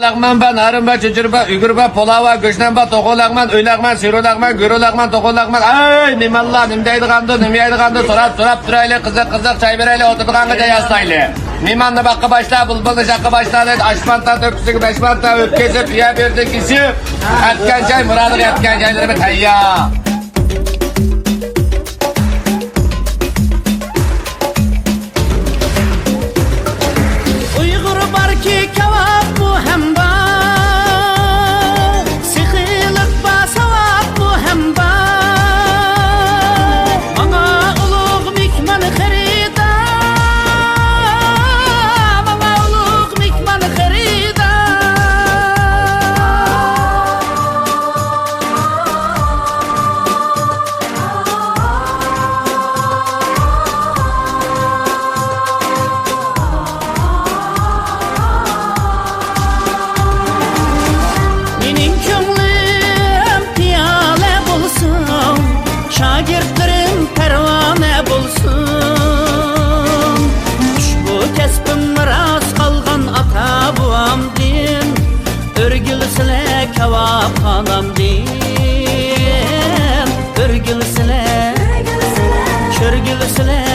Lağman ben harımba çocurba ügürba polava göçnenba toko lağman öy lağman siro lağman görü lağman toko lağman ay nimallah nimdeydi kandı nimyeydi kandı sorap durayla kızık çay vereyle oturdu kanka yazsaylı nimanlı bakka başla bulbulda şakka başla aşmanta döksü beşmanta öpkesi piye birdi kişi etken çay muradır etken çayları bir teyya. Uygur barki kebap mu hem ba Sıkılık ba sevap mu hem ba Bana ulug mikman kharida Bana ulug mikman kharida Mening ko'nglim piyole bo'lsin, shogirdlarim parvona bo'lsin. Ushbu kasbim miros qolgan ota buvamdin, o'rgilsizlar kebobxonamdin, o'rgilsizlar, cho'rgilsizlar